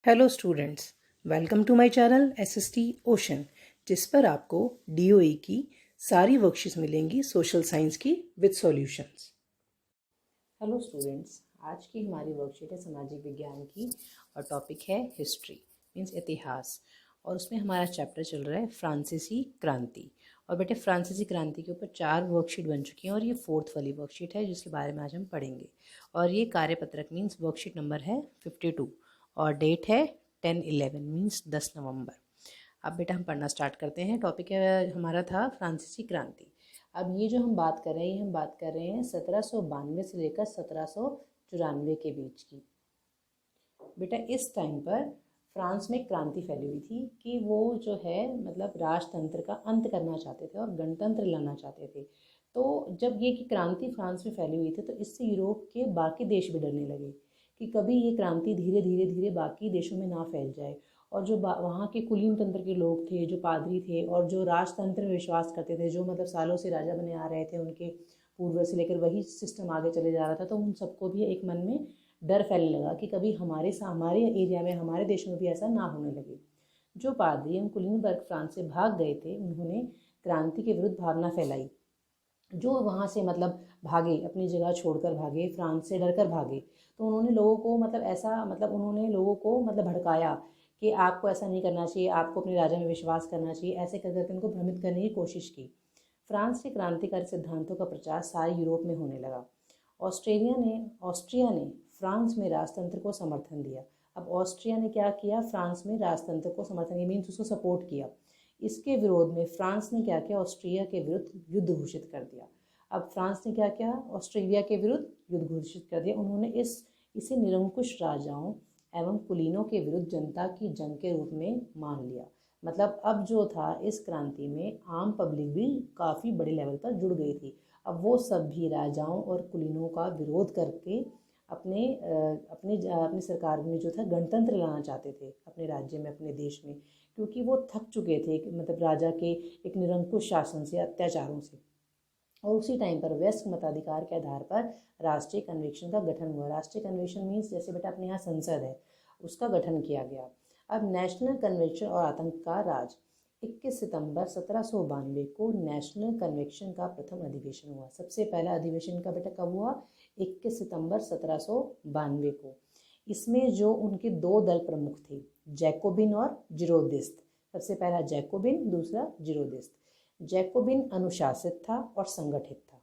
Hello students, welcome to my channel SST ocean, जिस पर आपको डीओई की सारी वर्कशीट्स मिलेंगी सोशल साइंस की विद सॉल्यूशंस। हेलो स्टूडेंट्स, आज की हमारी वर्कशीट है सामाजिक विज्ञान की और टॉपिक है हिस्ट्री मीन्स इतिहास। और उसमें हमारा चैप्टर चल रहा है फ्रांसीसी क्रांति। और बेटे फ्रांसीसी क्रांति के ऊपर 4 वर्कशीट बन चुकी हैं और ये 4th वाली वर्कशीट है जिसके बारे में आज हम पढ़ेंगे। और ये कार्यपत्रक मीन्स वर्कशीट नंबर है 52 और डेट है 10/11 मीन्स 10 नवंबर। अब बेटा हम पढ़ना स्टार्ट करते हैं। टॉपिक हमारा था फ्रांसीसी क्रांति। अब ये जो हम बात कर रहे हैं, हम बात कर रहे हैं 1792 से लेकर 1794 के बीच की। बेटा इस टाइम पर फ्रांस में क्रांति फैली हुई थी कि वो जो है मतलब राजतंत्र का अंत करना चाहते थे और गणतंत्र लाना चाहते थे। तो जब ये कि क्रांति फ्रांस में फैली हुई थी तो इससे यूरोप के बाकी देश भी डरने लगे कि कभी ये क्रांति धीरे धीरे धीरे बाकी देशों में ना फैल जाए। और जो वहाँ के कुलीन तंत्र के लोग थे, जो पादरी थे और जो राजतंत्र में विश्वास करते थे, जो मतलब सालों से राजा बने आ रहे थे, उनके पूर्वज से लेकर वही सिस्टम आगे चले जा रहा था, तो उन सबको भी एक मन में डर फैलने लगा कि कभी हमारे एरिया में, हमारे देश में भी ऐसा ना होने लगे। जो पादरी हम कुलीनबर्ग फ्रांस से भाग गए थे, उन्होंने क्रांति के विरुद्ध भावना फैलाई। जो वहाँ से मतलब भागे, अपनी जगह छोड़कर भागे, फ्रांस से डर कर भागे, तो उन्होंने लोगों को उन्होंने लोगों को भड़काया कि आपको ऐसा नहीं करना चाहिए, आपको अपने राजा में विश्वास करना चाहिए। ऐसे कर करके उनको भ्रमित करने की कोशिश की। फ्रांस के क्रांतिकारी सिद्धांतों का प्रचार सारे यूरोप में होने लगा। ऑस्ट्रिया ने फ्रांस में राजतंत्र को समर्थन दिया। अब ऑस्ट्रिया ने क्या किया, फ्रांस में राजतंत्र को समर्थन दिया, मीन्स उसको सपोर्ट किया। इसके विरोध में फ्रांस ने क्या किया, ऑस्ट्रिया के विरुद्ध युद्ध घोषित कर दिया। अब फ्रांस ने क्या किया, ऑस्ट्रेलिया के विरुद्ध युद्ध घोषित कर दिया। उन्होंने इसे निरंकुश राजाओं एवं कुलीनों के विरुद्ध जनता की जंग के रूप में मान लिया। मतलब अब जो था, इस क्रांति में आम पब्लिक भी काफ़ी बड़े लेवल पर जुड़ गई थी। अब वो सब भी राजाओं और कुलीनों का विरोध करके अपनी सरकार में जो था गणतंत्र लाना चाहते थे अपने राज्य में, अपने देश में, क्योंकि वो थक चुके थे मतलब राजा के एक निरंकुश शासन से, अत्याचारों से। और उसी टाइम पर वयस्क मताधिकार के आधार पर राष्ट्रीय कन्वेंशन का गठन हुआ। राष्ट्रीय कन्वेंशन मीन्स जैसे बेटा अपने यहाँ संसद है, उसका गठन किया गया। अब नेशनल कन्वेंशन और आतंक का राज। 21 सितंबर 1792 को नेशनल कन्वेंशन का प्रथम अधिवेशन हुआ। सबसे पहला अधिवेशन का बेटा कब हुआ, 21 सितंबर 1792 को। इसमें जो उनके 2 दल प्रमुख थे, जैकोबिन और जिरोदिस्ट। सबसे पहला जैकोबिन, दूसरा जिरोदिस्ट। जैकोबिन अनुशासित था और संगठित था।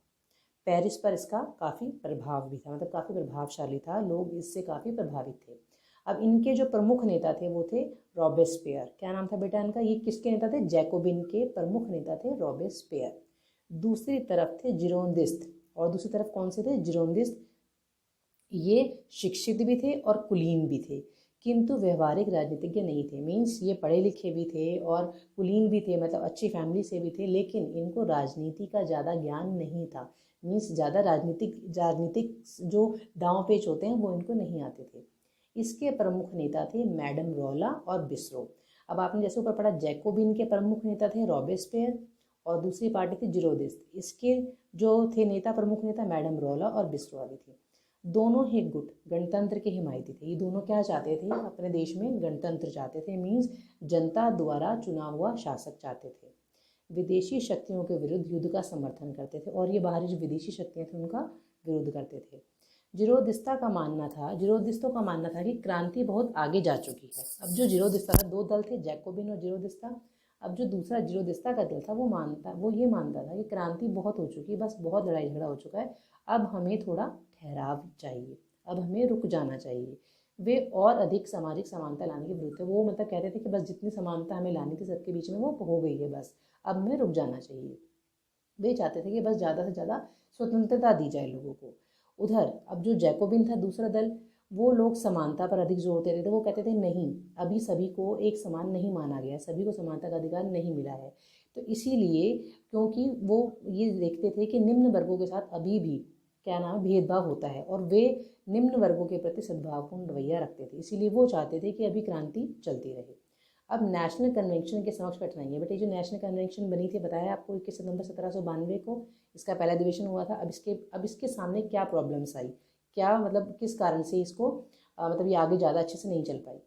पेरिस पर इसका काफ़ी प्रभाव भी था, मतलब काफ़ी प्रभावशाली था, लोग इससे काफ़ी प्रभावित थे। अब इनके जो प्रमुख नेता थे वो थे रॉबेस्पियर। क्या नाम था बेटा इनका, ये किसके नेता थे, जैकोबिन के प्रमुख नेता थे रॉबेस्पियर। दूसरी तरफ थे जिरोंदिस्ट, और दूसरी तरफ कौन से थे, जिरोंदिस्ट। ये शिक्षित भी थे और कुलीन भी थे, किंतु व्यवहारिक राजनीतिज्ञ नहीं थे। मीन्स ये पढ़े लिखे भी थे और कुलीन भी थे, मतलब अच्छी फैमिली से भी थे, लेकिन इनको राजनीति का ज़्यादा ज्ञान नहीं था। मीन्स ज़्यादा राजनीतिक जो दांव पेच होते हैं वो इनको नहीं आते थे। इसके प्रमुख नेता थे मैडम रोला और बिस्रो। अब आपने जैसे ऊपर पढ़ा, जैकोबिन के प्रमुख नेता थे रॉबेस्पियर और दूसरी पार्टी थी जिरोदिस्ट। इसके जो थे नेता, प्रमुख नेता मैडम रोला और बिस्रो वाली थी। दोनों ही गुट गणतंत्र के हिमायती थे। ये दोनों क्या चाहते थे, अपने देश में गणतंत्र चाहते थे, मीन्स जनता द्वारा चुना हुआ शासक चाहते थे। विदेशी शक्तियों के विरुद्ध युद्ध का समर्थन करते थे और ये बाहरी जो विदेशी शक्तियाँ थी उनका विरोध करते थे। जिरोदिस्तों का मानना था कि क्रांति बहुत आगे जा चुकी है। अब जो जिरोदिस्ता था, 2 दल थे, जैकोबिन और जिरोदिस्ता। अब जो दूसरा जिरोदिस्ता का दल था वो ये मानता था कि क्रांति बहुत हो चुकी है, बस बहुत लड़ाई झगड़ा हो चुका है, अब हमें थोड़ा ठहराव चाहिए, अब हमें रुक जाना चाहिए। वे और अधिक सामाजिक समानता लाने के विरुद्ध थे। वो मतलब कहते थे कि बस जितनी समानता हमें लानी थी सबके बीच में वो हो गई है, बस अब हमें रुक जाना चाहिए। वे चाहते थे कि बस ज़्यादा से ज़्यादा स्वतंत्रता दी जाए लोगों को। उधर अब जो जैकोबिन था, दूसरा दल, वो लोग समानता पर अधिक जोर देते थे। वो कहते थे नहीं, अभी सभी को एक समान नहीं माना गया, सभी को समानता का अधिकार नहीं मिला है। तो इसीलिए, क्योंकि वो ये देखते थे कि निम्न वर्गों के साथ अभी भी क्या नाम है, भेदभाव होता है, और वे निम्न वर्गों के प्रति सद्भावपूर्ण रवैया रखते थे, इसीलिए वो चाहते थे कि अभी क्रांति चलती रहे। अब नेशनल कन्वेंशन के समक्ष कठिनाई है। बेटे जो नेशनल कन्वेंशन बनी थी, बताया आपको 21 सितंबर 1792 को इसका पहला अधिवेशन हुआ था। अब इसके सामने क्या प्रॉब्लम्स आई, क्या मतलब किस कारण से इसको मतलब ये आगे ज़्यादा अच्छे से नहीं चल पाई।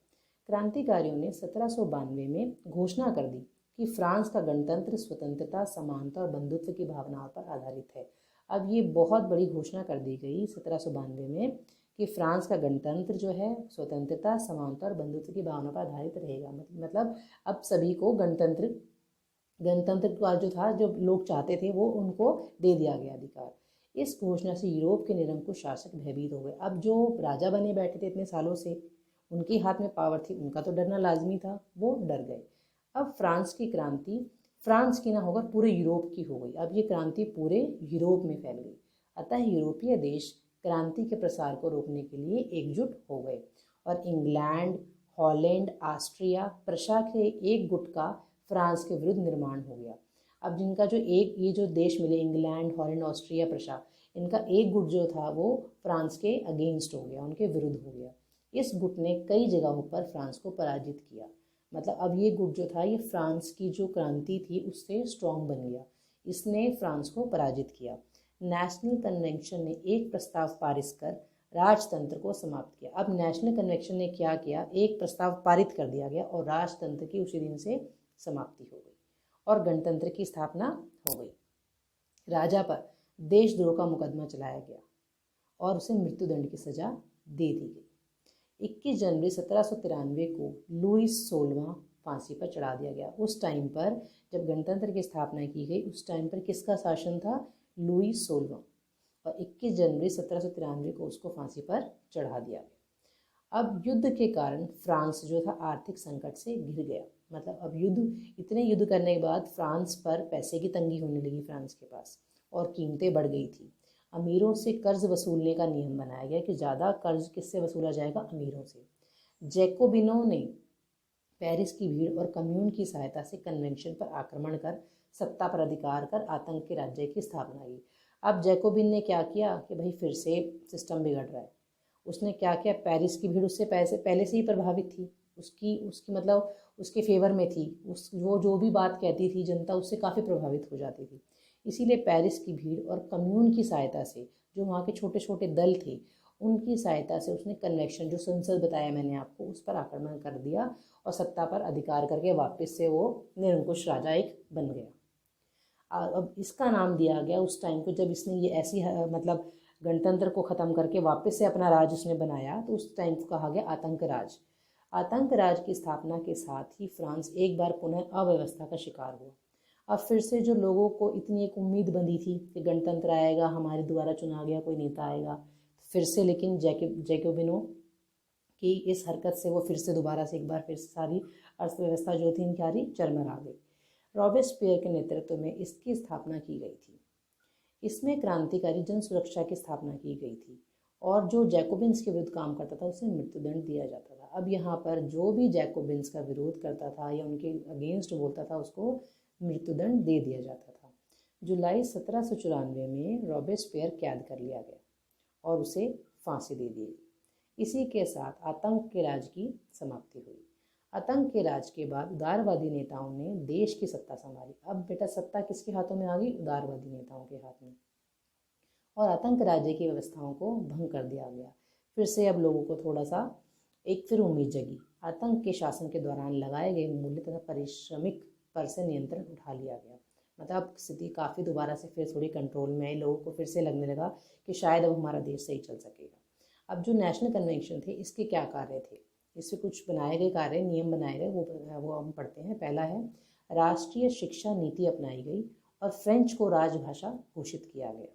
क्रांतिकारियों ने 1792 में घोषणा कर दी कि फ्रांस का गणतंत्र स्वतंत्रता, समानता और बंधुत्व की भावनाओं पर आधारित है। अब ये बहुत बड़ी घोषणा कर दी गई 1792 में कि फ्रांस का गणतंत्र जो है स्वतंत्रता, समानता और बंधुत्व की भावना पर आधारित रहेगा। मतलब अब सभी को गणतंत्र का जो था, जो लोग चाहते थे वो उनको दे दिया गया अधिकार। इस घोषणा से यूरोप के निरंकुश शासक भयभीत हो गए। अब जो राजा बने बैठे थे इतने सालों से, उनके हाथ में पावर थी, उनका तो डरना लाजमी था, वो डर गए। अब फ्रांस की क्रांति फ्रांस की ना होकर पूरे यूरोप की हो गई। अब ये क्रांति पूरे यूरोप में फैल गई। अतः यूरोपीय देश क्रांति के प्रसार को रोकने के लिए एकजुट हो गए और इंग्लैंड, हॉलैंड, ऑस्ट्रिया, प्रशा के एक गुट का फ्रांस के विरुद्ध निर्माण हो गया। अब जिनका जो एक ये जो देश मिले, इंग्लैंड, हॉलैंड, ऑस्ट्रिया, प्रशा, इनका एक गुट जो था वो फ्रांस के अगेंस्ट हो गया, उनके विरुद्ध हो गया। इस गुट ने कई जगहों पर फ्रांस को पराजित किया। मतलब अब ये गुट जो था ये फ्रांस की जो क्रांति थी उससे स्ट्रॉन्ग बन गया, इसने फ्रांस को पराजित किया। नेशनल कन्वेंशन ने एक प्रस्ताव पारित कर राजतंत्र को समाप्त किया। अब नेशनल कन्वेंशन ने क्या किया, एक प्रस्ताव पारित कर दिया गया और राजतंत्र की उसी दिन से समाप्ति हो गई और गणतंत्र की स्थापना हो गई। राजा पर देशद्रोह का मुकदमा चलाया गया और उसे मृत्युदंड की सजा दे दी गई। 21 जनवरी 1793 को लुईस 16वां फांसी पर चढ़ा दिया गया। उस टाइम पर जब गणतंत्र की स्थापना की गई, उस टाइम पर किसका शासन था? लुईस 16वां। और 21 जनवरी 1793 को उसको फांसी पर चढ़ा दिया गया। अब युद्ध के कारण फ्रांस जो था आर्थिक संकट से घिर गया। मतलब अब इतने युद्ध करने के बाद फ्रांस पर पैसे की तंगी होने लगी फ्रांस के पास, और कीमतें बढ़ गई थी। अमीरों से कर्ज वसूलने का नियम बनाया गया कि ज़्यादा कर्ज किससे वसूला जाएगा? अमीरों से। जैकोबिनों ने पेरिस की भीड़ और कम्यून की सहायता से कन्वेंशन पर आक्रमण कर सत्ता पर अधिकार कर आतंक के राज्य की स्थापना की। अब जैकोबिन ने क्या किया कि भाई फिर से सिस्टम बिगड़ रहा है। उसने क्या किया, पेरिस की भीड़ उससे पहले से ही प्रभावित थी, उसकी मतलब उसके फेवर में थी। वो जो भी बात कहती थी जनता उससे काफ़ी प्रभावित हो जाती थी। इसीलिए पेरिस की भीड़ और कम्यून की सहायता से, जो वहाँ के छोटे छोटे दल थे, उनकी सहायता से उसने कन्वेक्शन, जो संसद बताया मैंने आपको, उस पर आक्रमण कर दिया और सत्ता पर अधिकार करके वापस से वो निरंकुश राजा एक बन गया। अब इसका नाम दिया गया उस टाइम को, जब इसने ये ऐसी मतलब गणतंत्र को ख़त्म करके वापस से अपना राज उसने बनाया, तो उस टाइम को कहा गया आतंक राज। आतंक राज की स्थापना के साथ ही फ्रांस एक बार पुनः अव्यवस्था का शिकार हुआ। अब फिर से जो लोगों को इतनी एक उम्मीद बंधी थी कि गणतंत्र आएगा, हमारे द्वारा चुना गया कोई नेता आएगा, फिर से, लेकिन जैकोबिनों की इस हरकत से वो फिर से दोबारा से एक बार फिर सारी अर्थव्यवस्था जो थी इनकी चरमरा गई। रॉबेस्पियर के नेतृत्व में इसकी स्थापना की गई थी। इसमें क्रांतिकारी जन सुरक्षा की स्थापना की गई थी और जो जैकोबिन्स के विरुद्ध काम करता था उसे मृत्युदंड दिया जाता था। अब यहाँ पर जो भी जैकोबिन्स का विरोध करता था या उनके अगेंस्ट बोलता था उसको मृत्युदंड दे दिया जाता था। जुलाई 1794 में रॉबेस्पियर कैद कर लिया गया और उसे फांसी दे दी गई। इसी के साथ आतंक के राज की समाप्ति हुई। आतंक के राज के बाद उदारवादी नेताओं ने देश की सत्ता संभाली। अब बेटा सत्ता किसके हाथों में आ गई? उदारवादी नेताओं के हाथ में। और आतंक राज्य की व्यवस्थाओं को भंग कर दिया गया। फिर से अब लोगों को थोड़ा सा एक फिर उम्मीद जगी। आतंक के शासन के दौरान लगाए गए मूल्य तथा पारिश्रमिक पर से नियंत्रण उठा लिया गया। मतलब स्थिति काफ़ी दोबारा से फिर थोड़ी कंट्रोल में आई। लोगों को फिर से लगने लगा कि शायद अब हमारा देश सही चल सकेगा। अब जो नेशनल कन्वेंशन थे इसके क्या कार्य थे? इससे कुछ बनाए गए कार्य, नियम बनाए गए, वो हम पढ़ते हैं। पहला है, राष्ट्रीय शिक्षा नीति अपनाई गई और फ्रेंच को राजभाषा घोषित किया गया।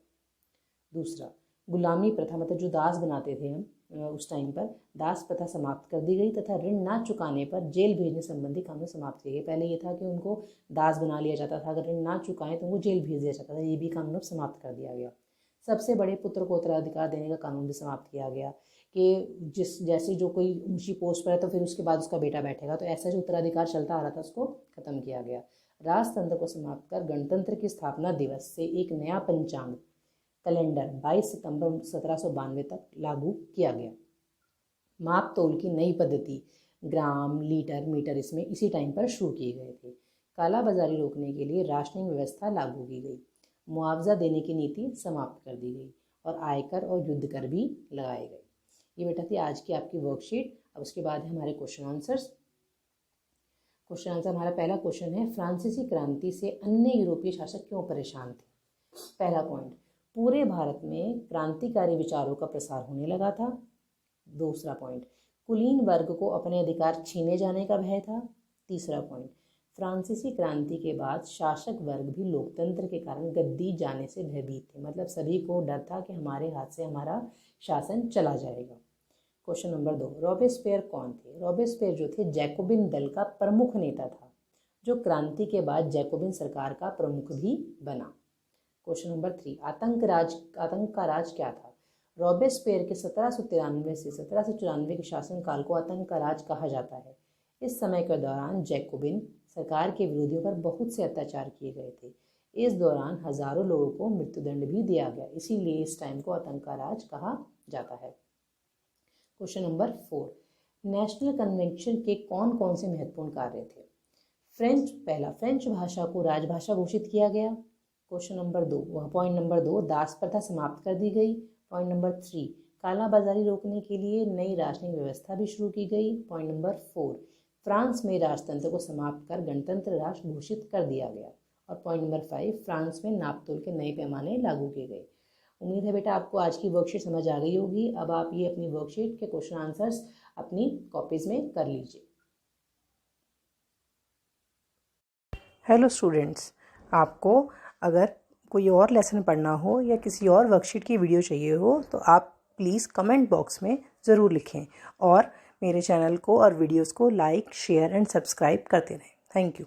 दूसरा, गुलामी प्रथा, मतलब जो दास बनाते थे हम उस टाइम पर, दास प्रथा समाप्त कर दी गई तथा ऋण ना चुकाने पर जेल भेजने संबंधी कानून समाप्त किए गए। पहले ये था कि उनको दास बना लिया जाता था, अगर ऋण ना चुकाएं तो उनको जेल भेज दिया जाता था। ये भी कानून समाप्त कर दिया गया। सबसे बड़े पुत्र को उत्तराधिकार देने का कानून भी समाप्त किया गया कि जैसे जो कोई ऊंची पोस्ट पर है तो फिर उसके बाद उसका बेटा बैठेगा, तो ऐसा जो उत्तराधिकार चलता आ रहा था उसको खत्म किया गया। राजतंत्र को समाप्त कर गणतंत्र की स्थापना दिवस से एक नया पंचांग कैलेंडर 22 सितंबर 1792 तक लागू किया गया। माप तोल की नई पद्धति, ग्राम, लीटर, मीटर, इसमें इसी टाइम पर शुरू किए गए थे। कालाबाजारी रोकने के लिए राशनिंग व्यवस्था लागू की गई। मुआवजा देने की नीति समाप्त कर दी गई और आयकर और युद्ध कर भी लगाए गए। ये बेटा थी आज की आपकी वर्कशीट। अब उसके बाद है हमारे क्वेश्चन आंसर्स। क्वेश्चन आंसर हमारा पहला क्वेश्चन है, फ्रांसीसी क्रांति से अन्य यूरोपीय शासक क्यों परेशान थे? पहला पॉइंट, पूरे भारत में क्रांतिकारी विचारों का प्रसार होने लगा था। दूसरा पॉइंट, कुलीन वर्ग को अपने अधिकार छीने जाने का भय था। तीसरा पॉइंट, फ्रांसीसी क्रांति के बाद शासक वर्ग भी लोकतंत्र के कारण गद्दी जाने से भयभीत थे, मतलब सभी को डर था कि हमारे हाथ से हमारा शासन चला जाएगा। क्वेश्चन नंबर 2, रॉबेस्पियर कौन थे? रॉबेस्पियर जो थे जैकोबिन दल का प्रमुख नेता था, जो क्रांति के बाद जैकोबिन सरकार का प्रमुख भी बना। क्वेश्चन नंबर 3, आतंक का राज क्या था? रॉबेस्पियर के 1793 से 1794 के शासनकाल को आतंक का राज कहा जाता है। इस समय के दौरान जैकोबिन सरकार के विरोधियों पर बहुत से अत्याचार किए गए थे। इस दौरान हजारों लोगों को मृत्युदंड भी दिया गया, इसीलिए इस टाइम को आतंक का राज कहा जाता है। क्वेश्चन नंबर 4, नेशनल कन्वेंशन के कौन कौन से महत्वपूर्ण कार्य थे? फ्रेंच भाषा को राजभाषा घोषित किया गया। क्वेश्चन नंबर 2, पॉइंट नंबर 2, दास प्रथा समाप्त कर दी गई। पॉइंट नंबर 3, कालाबाजारी रोकने के लिए नई राजनीतिक व्यवस्था भी शुरू की गई। पॉइंट नंबर 4, फ्रांस में राजतंत्र को समाप्त कर गणतंत्र राष्ट्र घोषित कर दिया गया। और पॉइंट नंबर 5, फ्रांस में नापतोल के नए पैमाने लागू किए गए। उम्मीद है बेटा आपको आज की वर्कशीट समझ आ गई होगी। अब आप ये अपनी वर्कशीट के क्वेश्चन आंसर्स अपनी कॉपीज में कर लीजिए। हेलो स्टूडेंट्स, आपको अगर कोई और लेसन पढ़ना हो या किसी और वर्कशीट की वीडियो चाहिए हो तो आप प्लीज़ कमेंट बॉक्स में ज़रूर लिखें और मेरे चैनल को और वीडियोस को लाइक, शेयर एंड सब्सक्राइब करते रहें। Thank you.